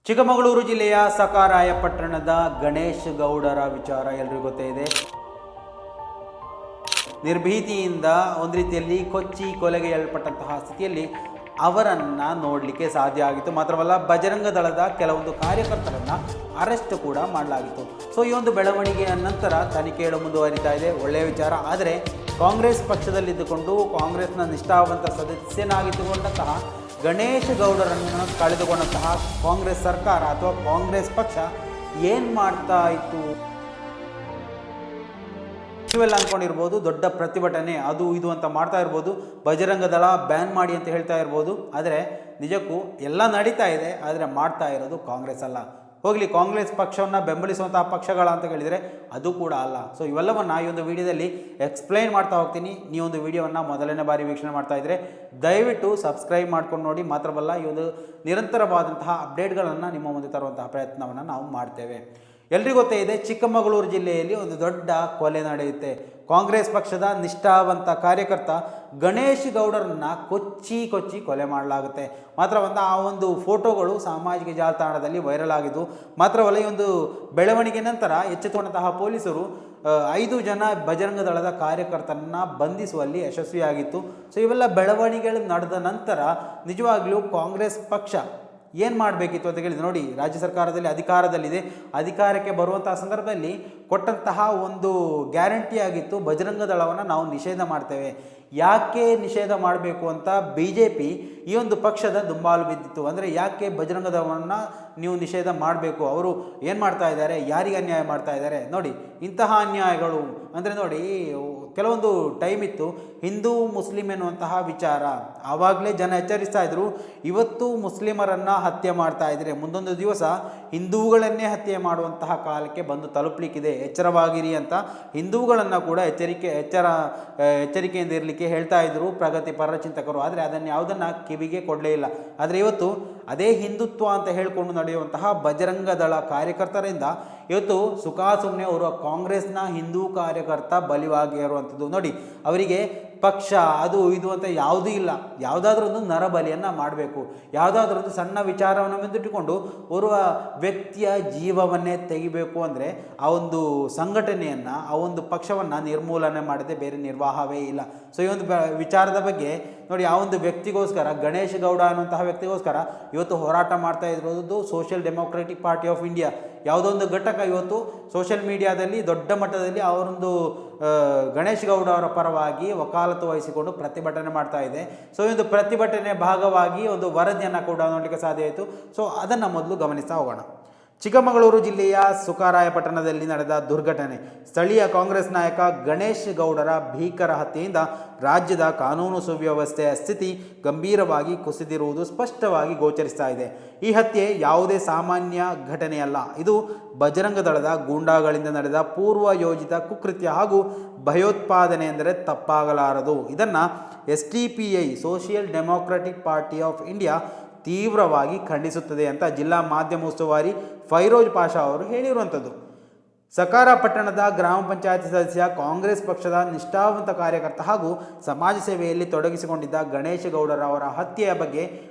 ಚಿಕ್ಕಮಗಳೂರು ಜಿಲ್ಲೆಯ ಸಕಾರಾಯ ಪಟ್ಟಣದ ಗಣೇಶ್ ಗೌಡರ ವಿಚಾರ ಎಲ್ರಿಗೂ ಗೊತ್ತೇ ಇದೆ. ನಿರ್ಭೀತಿಯಿಂದ ಒಂದು ರೀತಿಯಲ್ಲಿ ಕೊಲೆಗೈಯಲ್ಪಟ್ಟಂತಹ ಸ್ಥಿತಿಯಲ್ಲಿ ಅವರನ್ನು ನೋಡಲಿಕ್ಕೆ ಸಾಧ್ಯ ಆಗಿತ್ತು. ಮಾತ್ರವಲ್ಲ, ಬಜರಂಗ ದಳದ ಕೆಲವೊಂದು ಕಾರ್ಯಕರ್ತರನ್ನು ಅರೆಸ್ಟ್ ಕೂಡ ಮಾಡಲಾಗಿತ್ತು. ಸೊ ಈ ಒಂದು ಬೆಳವಣಿಗೆಯ ನಂತರ ತನಿಖೆಗಳು ಮುಂದುವರಿತಾ ಇದೆ, ಒಳ್ಳೆಯ ವಿಚಾರ. ಆದರೆ ಕಾಂಗ್ರೆಸ್ ಪಕ್ಷದಲ್ಲಿದ್ದುಕೊಂಡು ಕಾಂಗ್ರೆಸ್ನ ನಿಷ್ಠಾವಂತ ಸದಸ್ಯನಾಗಿದ್ದುಕೊಂಡಂತಹ ಗಣೇಶ್ ಗೌಡರನ್ನು ಕಳೆದುಕೊಂಡಂತಹ ಕಾಂಗ್ರೆಸ್ ಸರ್ಕಾರ ಅಥವಾ ಕಾಂಗ್ರೆಸ್ ಪಕ್ಷ ಏನು ಮಾಡ್ತಾ ಇತ್ತು? ನೀವೆಲ್ಲ ಅಂದ್ಕೊಂಡಿರ್ಬೋದು ದೊಡ್ಡ ಪ್ರತಿಭಟನೆ ಅದು ಇದು ಅಂತ ಮಾಡ್ತಾ ಇರ್ಬೋದು, ಬಜರಂಗ ದಳ ಬ್ಯಾನ್ ಮಾಡಿ ಅಂತ ಹೇಳ್ತಾ ಇರ್ಬೋದು. ಆದರೆ ನಿಜಕ್ಕೂ ಎಲ್ಲ ನಡೀತಾ ಇದೆ, ಆದರೆ ಮಾಡ್ತಾ ಇರೋದು ಕಾಂಗ್ರೆಸ್ ಅಲ್ಲ. ಹೋಗಲಿ, ಕಾಂಗ್ರೆಸ್ ಪಕ್ಷವನ್ನು ಬೆಂಬಲಿಸುವಂತಹ ಪಕ್ಷಗಳ ಅಂತ ಹೇಳಿದರೆ ಅದು ಕೂಡ ಅಲ್ಲ. ಸೊ ಇವೆಲ್ಲವನ್ನು ಈ ಒಂದು ವಿಡಿಯೋದಲ್ಲಿ ಎಕ್ಸ್ಪ್ಲೈನ್ ಮಾಡ್ತಾ ಹೋಗ್ತೀನಿ. ಈ ಒಂದು ವಿಡಿಯೋವನ್ನು ಮೊದಲನೇ ಬಾರಿ ವೀಕ್ಷಣೆ ಮಾಡ್ತಾ ಇದ್ದರೆ ದಯವಿಟ್ಟು ಸಬ್ಸ್ಕ್ರೈಬ್ ಮಾಡ್ಕೊಂಡು ನೋಡಿ. ಮಾತ್ರವಲ್ಲ, ಈ ಒಂದು ನಿರಂತರವಾದಂತಹ ಅಪ್ಡೇಟ್ಗಳನ್ನು ನಿಮ್ಮ ಮುಂದೆ ತರುವಂತಹ ಪ್ರಯತ್ನವನ್ನು ನಾವು ಮಾಡ್ತೇವೆ. ಎಲ್ರಿಗೂ ಗೊತ್ತೇ ಇದೆ, ಚಿಕ್ಕಮಗಳೂರು ಜಿಲ್ಲೆಯಲ್ಲಿ ಒಂದು ದೊಡ್ಡ ಕೊಲೆ ನಡೆಯುತ್ತೆ. ಕಾಂಗ್ರೆಸ್ ಪಕ್ಷದ ನಿಷ್ಠಾವಂತ ಕಾರ್ಯಕರ್ತ ಗಣೇಶ್ ಗೌಡರನ್ನು ಕೊಚ್ಚಿ ಕೊಲೆ ಮಾಡಲಾಗುತ್ತೆ. ಮಾತ್ರವಲ್ಲ, ಆ ಒಂದು ಫೋಟೋಗಳು ಸಾಮಾಜಿಕ ಜಾಲತಾಣದಲ್ಲಿ ವೈರಲ್ ಆಗಿದ್ದು. ಮಾತ್ರವಲ್ಲ, ಈ ಒಂದು ಬೆಳವಣಿಗೆ ನಂತರ ಎಚ್ಚೆತ್ತುಕೊಂಡಂತಹ ಪೊಲೀಸರು 5 ಜನ ಬಜರಂಗ ದಳದ ಕಾರ್ಯಕರ್ತರನ್ನು ಬಂಧಿಸುವಲ್ಲಿ ಯಶಸ್ವಿಯಾಗಿತ್ತು. ಸೊ ಇವೆಲ್ಲ ಬೆಳವಣಿಗೆಗಳು ನಡೆದ ನಂತರ ನಿಜವಾಗ್ಲೂ ಕಾಂಗ್ರೆಸ್ ಪಕ್ಷ ಏನು ಮಾಡಬೇಕಿತ್ತು ಅಂತ ಹೇಳಿದ್ರೆ, ನೋಡಿ, ರಾಜ್ಯ ಸರ್ಕಾರದಲ್ಲಿ ಅಧಿಕಾರದಲ್ಲಿದೆ, ಅಧಿಕಾರಕ್ಕೆ ಬರುವಂತಹ ಸಂದರ್ಭದಲ್ಲಿ ಕೊಟ್ಟಂತಹ ಒಂದು ಗ್ಯಾರಂಟಿ ಆಗಿತ್ತು, ಬಜರಂಗ ದಳವನ್ನು ನಾವು ನಿಷೇಧ ಮಾಡ್ತೇವೆ. ಯಾಕೆ ನಿಷೇಧ ಮಾಡಬೇಕು ಅಂತ BJP ಈ ಒಂದು ಪಕ್ಷದ ದುಂಬಾಲು ಬಿದ್ದಿತ್ತು. ಅಂದರೆ ಯಾಕೆ ಬಜರಂಗ ದಳವನ್ನು ನೀವು ನಿಷೇಧ ಮಾಡಬೇಕು, ಅವರು ಏನು ಮಾಡ್ತಾ ಇದ್ದಾರೆ, ಯಾರಿಗೆ ಅನ್ಯಾಯ ಮಾಡ್ತಾ ಇದ್ದಾರೆ? ನೋಡಿ, ಇಂತಹ ಅನ್ಯಾಯಗಳು ಅಂದರೆ ನೋಡಿ, ಕೆಲವೊಂದು ಟೈಮ್ ಇತ್ತು ಹಿಂದೂ ಮುಸ್ಲಿಂ ಎನ್ನುವಂತಹ ವಿಚಾರ, ಆವಾಗಲೇ ಜನ ಎಚ್ಚರಿಸ್ತಾ ಇದ್ರು. ಇವತ್ತು ಮುಸ್ಲಿಮರನ್ನು ಹತ್ಯೆ ಮಾಡ್ತಾ ಇದ್ರೆ ಮುಂದೊಂದು ದಿವಸ ಹಿಂದೂಗಳನ್ನೇ ಹತ್ಯೆ ಮಾಡುವಂತಹ ಕಾಲಕ್ಕೆ ಬಂದು ತಲುಪಲಿಕ್ಕಿದೆ, ಎಚ್ಚರವಾಗಿರಿ ಅಂತ ಹಿಂದೂಗಳನ್ನು ಕೂಡ ಎಚ್ಚರಿಕೆಯಿಂದ ಇರಲಿಕ್ಕೆ ಹೇಳ್ತಾ ಇದ್ರು ಪ್ರಗತಿಪರ ಚಿಂತಕರು. ಆದರೆ ಅದನ್ನು ಯಾವುದನ್ನು ಕಿವಿಗೆ ಕೊಡಲೇ ಇಲ್ಲ. ಆದರೆ ಇವತ್ತು ಅದೇ ಹಿಂದುತ್ವ ಅಂತ ಹೇಳಿಕೊಂಡು ನಡೆಯುವಂತಹ ಬಜರಂಗ ದಳ ಕಾರ್ಯಕರ್ತರಿಂದ ಇವತ್ತು ಸುಮ್ಮನೆ ಅವರು ಕಾಂಗ್ರೆಸ್ನ ಹಿಂದೂ ಕಾರ್ಯಕರ್ತ ಬಲಿವಾಗಿ ಇರುವಂಥದ್ದು. ನೋಡಿ, ಅವರಿಗೆ ಪಕ್ಷ ಅದು ಇದು ಅಂತ ಯಾವುದೂ ಇಲ್ಲ. ಯಾವುದಾದ್ರೂ ಒಂದು ನರಬಲಿಯನ್ನು ಮಾಡಬೇಕು, ಯಾವುದಾದ್ರೂ ಒಂದು ಸಣ್ಣ ವಿಚಾರವನ್ನು ಮುಂದಿಟ್ಟುಕೊಂಡು ಓರ್ವ ವ್ಯಕ್ತಿಯ ಜೀವವನ್ನೇ ತೆಗಿಬೇಕು ಅಂದರೆ ಆ ಒಂದು ಸಂಘಟನೆಯನ್ನು, ಆ ಒಂದು ಪಕ್ಷವನ್ನು ನಿರ್ಮೂಲನೆ ಮಾಡದೆ ಬೇರೆ ನಿರ್ವಾಹವೇ ಇಲ್ಲ. ಸೊ ಈ ಒಂದು ವಿಚಾರದ ಬಗ್ಗೆ ನೋಡಿ, ಆ ಒಂದು ವ್ಯಕ್ತಿಗೋಸ್ಕರ, ಗಣೇಶ್ ಗೌಡ ಅನ್ನುವಂತಹ ವ್ಯಕ್ತಿಗೋಸ್ಕರ ಇವತ್ತು ಹೋರಾಟ ಮಾಡ್ತಾ ಇರೋದು social democratic party of India. ಯಾವುದೋ ಒಂದು ಘಟಕ ಇವತ್ತು ಸೋಷಿಯಲ್ ಮೀಡಿಯಾದಲ್ಲಿ ದೊಡ್ಡ ಮಟ್ಟದಲ್ಲಿ ಅವರೊಂದು ಗಣೇಶ್ ಗೌಡ ಅವರ ಪರವಾಗಿ ವಕಾಲತ್ತು ವಹಿಸಿಕೊಂಡು ಪ್ರತಿಭಟನೆ ಮಾಡ್ತಾ ಇದೆ. ಸೊ ಈ ಒಂದು ಪ್ರತಿಭಟನೆ ಭಾಗವಾಗಿ ಒಂದು ವರದಿಯನ್ನು ಕೂಡ ನೋಡಲಿಕ್ಕೆ ಸಾಧ್ಯ ಆಯಿತು. ಸೊ ಅದನ್ನು ಮೊದಲು ಗಮನಿಸ್ತಾ ಹೋಗೋಣ. ಚಿಕ್ಕಮಗಳೂರು ಜಿಲ್ಲೆಯ ಸುಕಾರಾಯ ಪಟ್ಟಣದಲ್ಲಿ ನಡೆದ ದುರ್ಘಟನೆ. ಸ್ಥಳೀಯ ಕಾಂಗ್ರೆಸ್ ನಾಯಕ ಗಣೇಶ್ ಗೌಡರ ಭೀಕರ ಹತ್ಯೆಯಿಂದ ರಾಜ್ಯದ ಕಾನೂನು ಸುವ್ಯವಸ್ಥೆಯ ಸ್ಥಿತಿ ಗಂಭೀರವಾಗಿ ಕುಸಿದಿರುವುದು ಸ್ಪಷ್ಟವಾಗಿ ಗೋಚರಿಸ್ತಾ ಇದೆ. ಈ ಹತ್ಯೆ ಯಾವುದೇ ಸಾಮಾನ್ಯ ಘಟನೆಯಲ್ಲ. ಇದು ಬಜರಂಗ ದಳದ ಗೂಂಡಾಗಳಿಂದ ನಡೆದ ಪೂರ್ವ ಯೋಜಿತ ಕುಕೃತ್ಯ ಹಾಗೂ ಭಯೋತ್ಪಾದನೆ ಎಂದರೆ ತಪ್ಪಾಗಲಾರದು. ಇದನ್ನು SDPI social democratic party of India ತೀವ್ರವಾಗಿ ಖಂಡಿಸುತ್ತದೆ ಅಂತ ಜಿಲ್ಲಾ ಮಾಧ್ಯಮ ಉಸ್ತುವಾರಿ ಫೈರೋಜ್ ಪಾಷಾ ಅವರು ಹೇಳಿರುವಂಥದ್ದು. ಸಕಾರ ಪಟ್ಟಣದ ಗ್ರಾಮ ಪಂಚಾಯತಿ ಸದಸ್ಯ, ಕಾಂಗ್ರೆಸ್ ಪಕ್ಷದ ನಿಷ್ಠಾವಂತ ಕಾರ್ಯಕರ್ತ ಹಾಗೂ ಸಮಾಜ ಸೇವೆಯಲ್ಲಿ ತೊಡಗಿಸಿಕೊಂಡಿದ್ದ ಗಣೇಶ್ ಗೌಡರ ಅವರ ಹತ್ಯೆಯ ಬಗ್ಗೆ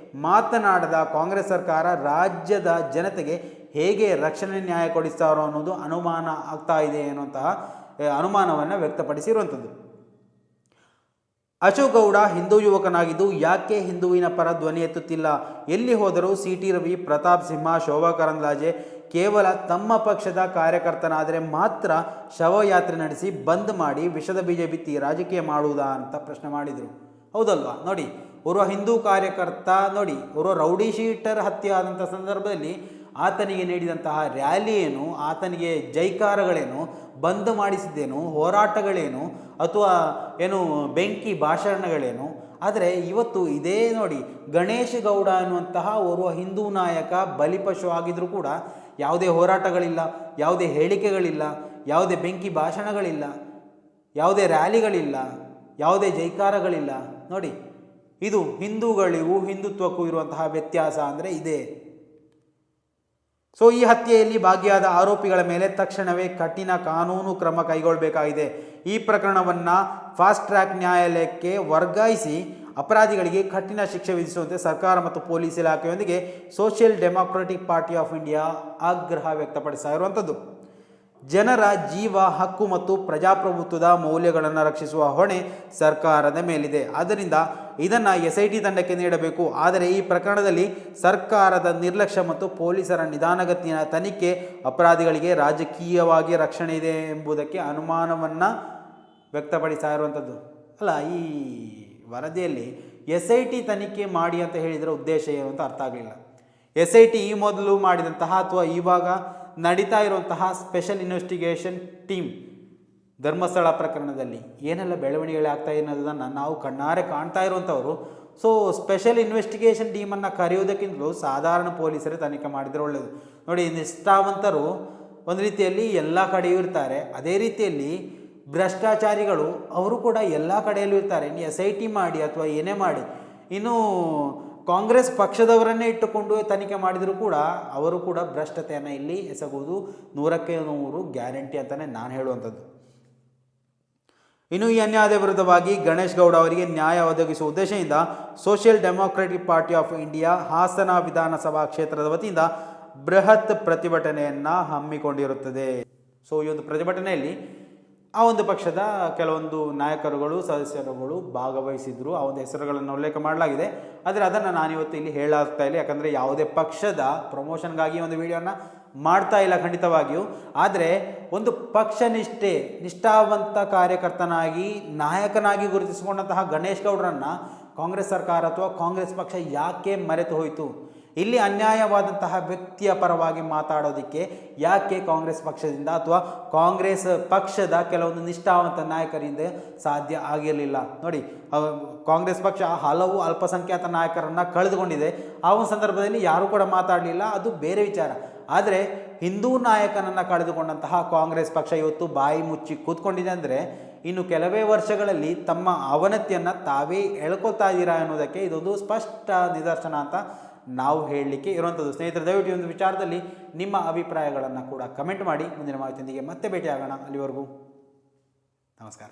ಮಾತನಾಡದ ಕಾಂಗ್ರೆಸ್ ಸರ್ಕಾರ ರಾಜ್ಯದ ಜನತೆಗೆ ಹೇಗೆ ರಕ್ಷಣೆ ನ್ಯಾಯ ಕೊಡಿಸ್ತಾರೋ ಅನ್ನೋದು ಅನುಮಾನ ಆಗ್ತಾ ಇದೆ ಎನ್ನುವಂತಹ ಅನುಮಾನವನ್ನು ವ್ಯಕ್ತಪಡಿಸಿರುವಂಥದ್ದು. ಅಶೋಕ್ ಗೌಡ ಹಿಂದೂ ಯುವಕನಾಗಿದ್ದು ಯಾಕೆ ಹಿಂದುವಿನ ಪರ ಧ್ವನಿ ಎತ್ತುತ್ತಿಲ್ಲ? ಎಲ್ಲಿ ಹೋದರೂ CT ರವಿ, ಪ್ರತಾಪ್ ಸಿಂಹ, ಶೋಭಾ ಕರಂದ್ಲಾಜೆ ಕೇವಲ ತಮ್ಮ ಪಕ್ಷದ ಕಾರ್ಯಕರ್ತನಾದರೆ ಮಾತ್ರ ಶವಯಾತ್ರೆ ನಡೆಸಿ ಬಂದ್ ಮಾಡಿ ವಿಷದ ಬೀಜ ಬಿತ್ತಿ ರಾಜಕೀಯ ಮಾಡುವುದಾ ಅಂತ ಪ್ರಶ್ನೆ ಮಾಡಿದರು. ಹೌದಲ್ವಾ? ನೋಡಿ, ಓರ್ವ ಹಿಂದೂ ಕಾರ್ಯಕರ್ತ, ನೋಡಿ, ಓರ್ವ ರೌಡಿ ಶೀಟರ್ ಹತ್ಯೆ ಆದಂಥ ಸಂದರ್ಭದಲ್ಲಿ ಆತನಿಗೆ ನೀಡಿದಂತಹ ರ್ಯಾಲಿ ಏನು, ಆತನಿಗೆ ಜೈಕಾರಗಳೇನು, ಬಂದ್ ಮಾಡಿಸಿದ್ದೇನು, ಹೋರಾಟಗಳೇನು, ಅಥವಾ ಏನು ಬೆಂಕಿ ಭಾಷಣಗಳೇನು? ಆದರೆ ಇವತ್ತು ಇದೇ ನೋಡಿ, ಗಣೇಶ್ ಗೌಡ ಅನ್ನುವಂತಹ ಓರ್ವ ಹಿಂದೂ ನಾಯಕ ಬಲಿಪಶು ಆಗಿದ್ರೂ ಕೂಡ ಯಾವುದೇ ಹೋರಾಟಗಳಿಲ್ಲ, ಯಾವುದೇ ಹೇಳಿಕೆಗಳಿಲ್ಲ, ಯಾವುದೇ ಬೆಂಕಿ ಭಾಷಣಗಳಿಲ್ಲ, ಯಾವುದೇ ರ್ಯಾಲಿಗಳಿಲ್ಲ, ಯಾವುದೇ ಜೈಕಾರಗಳಿಲ್ಲ. ನೋಡಿ, ಇದು ಹಿಂದೂಗಳಿಗೂ ಹಿಂದುತ್ವಕ್ಕೂ ಇರುವಂತಹ ವ್ಯತ್ಯಾಸ ಅಂದರೆ ಇದೇ. ಸೊ ಈ ಹತ್ಯೆಯಲ್ಲಿ ಭಾಗಿಯಾದ ಆರೋಪಿಗಳ ಮೇಲೆ ತಕ್ಷಣವೇ ಕಠಿಣ ಕಾನೂನು ಕ್ರಮ ಕೈಗೊಳ್ಳಬೇಕಾಗಿದೆ. ಈ ಪ್ರಕರಣವನ್ನು ಫಾಸ್ಟ್ ಟ್ರ್ಯಾಕ್ ನ್ಯಾಯಾಲಯಕ್ಕೆ ವರ್ಗಾಯಿಸಿ ಅಪರಾಧಿಗಳಿಗೆ ಕಠಿಣ ಶಿಕ್ಷೆ ವಿಧಿಸುವಂತೆ ಸರ್ಕಾರ ಮತ್ತು ಪೊಲೀಸ್ ಇಲಾಖೆಯೊಂದಿಗೆ social democratic party of India ಆಗ್ರಹ ವ್ಯಕ್ತಪಡಿಸ್ತಾ ಇರುವಂಥದ್ದು. ಜನರ ಜೀವ, ಹಕ್ಕು ಮತ್ತು ಪ್ರಜಾಪ್ರಭುತ್ವದ ಮೌಲ್ಯಗಳನ್ನು ರಕ್ಷಿಸುವ ಹೊಣೆ ಸರ್ಕಾರದ ಮೇಲಿದೆ. ಆದ್ದರಿಂದ ಇದನ್ನು SIT ತಂಡಕ್ಕೆ ನೀಡಬೇಕು. ಆದರೆ ಈ ಪ್ರಕರಣದಲ್ಲಿ ಸರ್ಕಾರದ ನಿರ್ಲಕ್ಷ್ಯ ಮತ್ತು ಪೊಲೀಸರ ನಿಧಾನಗತಿಯ ತನಿಖೆ ಅಪರಾಧಿಗಳಿಗೆ ರಾಜಕೀಯವಾಗಿ ರಕ್ಷಣೆ ಇದೆ ಎಂಬುದಕ್ಕೆ ಅನುಮಾನವನ್ನು ವ್ಯಕ್ತಪಡಿಸ್ತಾ ಇರುವಂಥದ್ದು. ಅಲ್ಲ, ಈ ವರದಿಯಲ್ಲಿ SIT ತನಿಖೆ ಮಾಡಿ ಅಂತ ಹೇಳಿದರೆ ಉದ್ದೇಶ ಏನು ಅಂತ ಅರ್ಥ ಆಗಲಿಲ್ಲ. SIT ಈ ಮೊದಲು ಮಾಡಿದಂತಹ ಅಥವಾ ಇವಾಗ ನಡೀತಾ ಇರುವಂತಹ ಸ್ಪೆಷಲ್ ಇನ್ವೆಸ್ಟಿಗೇಷನ್ ಟೀಮ್ ಧರ್ಮಸ್ಥಳ ಪ್ರಕರಣದಲ್ಲಿ ಏನೆಲ್ಲ ಬೆಳವಣಿಗೆಗಳು ಆಗ್ತಾ ಅನ್ನೋದನ್ನು ನಾವು ಕಣ್ಣಾರೆ ಕಾಣ್ತಾ ಇರುವಂಥವರು. ಸೊ ಸ್ಪೆಷಲ್ ಇನ್ವೆಸ್ಟಿಗೇಷನ್ ಟೀಮನ್ನು ಕರೆಯೋದಕ್ಕಿಂತಲೂ ಸಾಧಾರಣ ಪೊಲೀಸರೇ ತನಿಖೆ ಮಾಡಿದರೆ ಒಳ್ಳೆಯದು. ನೋಡಿ, ನಿಷ್ಠಾವಂತರು ಒಂದು ರೀತಿಯಲ್ಲಿ ಎಲ್ಲ ಕಡೆಯೂ ಇರ್ತಾರೆ, ಅದೇ ರೀತಿಯಲ್ಲಿ ಭ್ರಷ್ಟಾಚಾರಿಗಳು ಅವರು ಕೂಡ ಎಲ್ಲ ಕಡೆಯಲ್ಲೂ ಇರ್ತಾರೆ. ಇನ್ನು SIT ಮಾಡಿ ಅಥವಾ ಏನೇ ಮಾಡಿ, ಇನ್ನು ಕಾಂಗ್ರೆಸ್ ಪಕ್ಷದವರನ್ನೇ ಇಟ್ಟುಕೊಂಡು ತನಿಖೆ ಮಾಡಿದರೂ ಕೂಡ ಅವರು ಕೂಡ ಭ್ರಷ್ಟತೆಯನ್ನು ಇಲ್ಲಿ ಎಸಗುವುದು 100ಕ್ಕೆ 100 ಗ್ಯಾರಂಟಿ ಅಂತಲೇ ನಾನು ಹೇಳುವಂಥದ್ದು. ಇನ್ನು ಈ ಅನ್ಯಾಯದ ವಿರುದ್ಧವಾಗಿ ಗಣೇಶ್ ಗೌಡ ಅವರಿಗೆ ನ್ಯಾಯ ಒದಗಿಸುವ ಉದ್ದೇಶದಿಂದ social democratic party of India Hassan ವಿಧಾನಸಭಾ ಕ್ಷೇತ್ರದ ವತಿಯಿಂದ ಬೃಹತ್ ಪ್ರತಿಭಟನೆಯನ್ನು ಹಮ್ಮಿಕೊಂಡಿರುತ್ತದೆ. ಸೊ ಈ ಒಂದು ಪ್ರತಿಭಟನೆಯಲ್ಲಿ ಆ ಒಂದು ಪಕ್ಷದ ಕೆಲವೊಂದು ನಾಯಕರುಗಳು, ಸದಸ್ಯರುಗಳು ಭಾಗವಹಿಸಿದ್ರು. ಆ ಒಂದು ಹೆಸರುಗಳನ್ನು ಉಲ್ಲೇಖ ಮಾಡಲಾಗಿದೆ. ಆದರೆ ಅದನ್ನು ನಾನಿವತ್ತು ಇಲ್ಲಿ ಹೇಳಾಗ್ತಾ ಇಲ್ಲ, ಯಾಕಂದರೆ ಯಾವುದೇ ಪಕ್ಷದ ಪ್ರಮೋಷನ್ಗಾಗಿ ಒಂದು ವಿಡಿಯೋನ ಮಾಡ್ತಾ ಇಲ್ಲ ಖಂಡಿತವಾಗಿಯೂ. ಆದರೆ ಒಂದು ಪಕ್ಷ ನಿಷ್ಠಾವಂತ ಕಾರ್ಯಕರ್ತನಾಗಿ, ನಾಯಕನಾಗಿ ಗುರುತಿಸಿಕೊಂಡಂತಹ ಗಣೇಶ್ ಗೌಡರನ್ನು ಕಾಂಗ್ರೆಸ್ ಸರ್ಕಾರ ಅಥವಾ ಕಾಂಗ್ರೆಸ್ ಪಕ್ಷ ಯಾಕೆ ಮರೆತು ಹೋಯಿತು? ಇಲ್ಲಿ ಅನ್ಯಾಯವಾದಂತಹ ವ್ಯಕ್ತಿಯ ಪರವಾಗಿ ಮಾತಾಡೋದಕ್ಕೆ ಯಾಕೆ ಕಾಂಗ್ರೆಸ್ ಪಕ್ಷದಿಂದ ಅಥವಾ ಕಾಂಗ್ರೆಸ್ ಪಕ್ಷದ ಕೆಲವೊಂದು ನಿಷ್ಠಾವಂತ ನಾಯಕರಿಂದ ಸಾಧ್ಯ ಆಗಿರಲಿಲ್ಲ? ನೋಡಿ, ಕಾಂಗ್ರೆಸ್ ಪಕ್ಷ ಹಲವು ಅಲ್ಪಸಂಖ್ಯಾತ ನಾಯಕರನ್ನು ಕಳೆದುಕೊಂಡಿದೆ. ಆ ಒಂದು ಸಂದರ್ಭದಲ್ಲಿ ಯಾರೂ ಕೂಡ ಮಾತಾಡಲಿಲ್ಲ, ಅದು ಬೇರೆ ವಿಚಾರ. ಆದರೆ ಹಿಂದೂ ನಾಯಕನನ್ನು ಕಳೆದುಕೊಂಡಂತಹ ಕಾಂಗ್ರೆಸ್ ಪಕ್ಷ ಇವತ್ತು ಬಾಯಿ ಮುಚ್ಚಿ ಕೂತ್ಕೊಂಡಿದೆ ಅಂದರೆ ಇನ್ನು ಕೆಲವೇ ವರ್ಷಗಳಲ್ಲಿ ತಮ್ಮ ಅವನತಿಯನ್ನು ತಾವೇ ಎಳ್ಕೊತಾ ಇದ್ದೀರಾ ಅನ್ನೋದಕ್ಕೆ ಇದೊಂದು ಸ್ಪಷ್ಟ ನಿದರ್ಶನ ಅಂತ ನಾವು ಹೇಳಲಿಕ್ಕೆ ಇರುವಂಥದ್ದು. ಸ್ನೇಹಿತರೆ, ದಯವಿಟ್ಟು ಈ ಒಂದು ವಿಚಾರದಲ್ಲಿ ನಿಮ್ಮ ಅಭಿಪ್ರಾಯಗಳನ್ನು ಕೂಡ ಕಮೆಂಟ್ ಮಾಡಿ. ಮುಂದಿನ ಮಾಹಿತಿಯೊಂದಿಗೆ ಮತ್ತೆ ಭೇಟಿಯಾಗೋಣ. ಅಲ್ಲಿವರೆಗೂ ನಮಸ್ಕಾರ.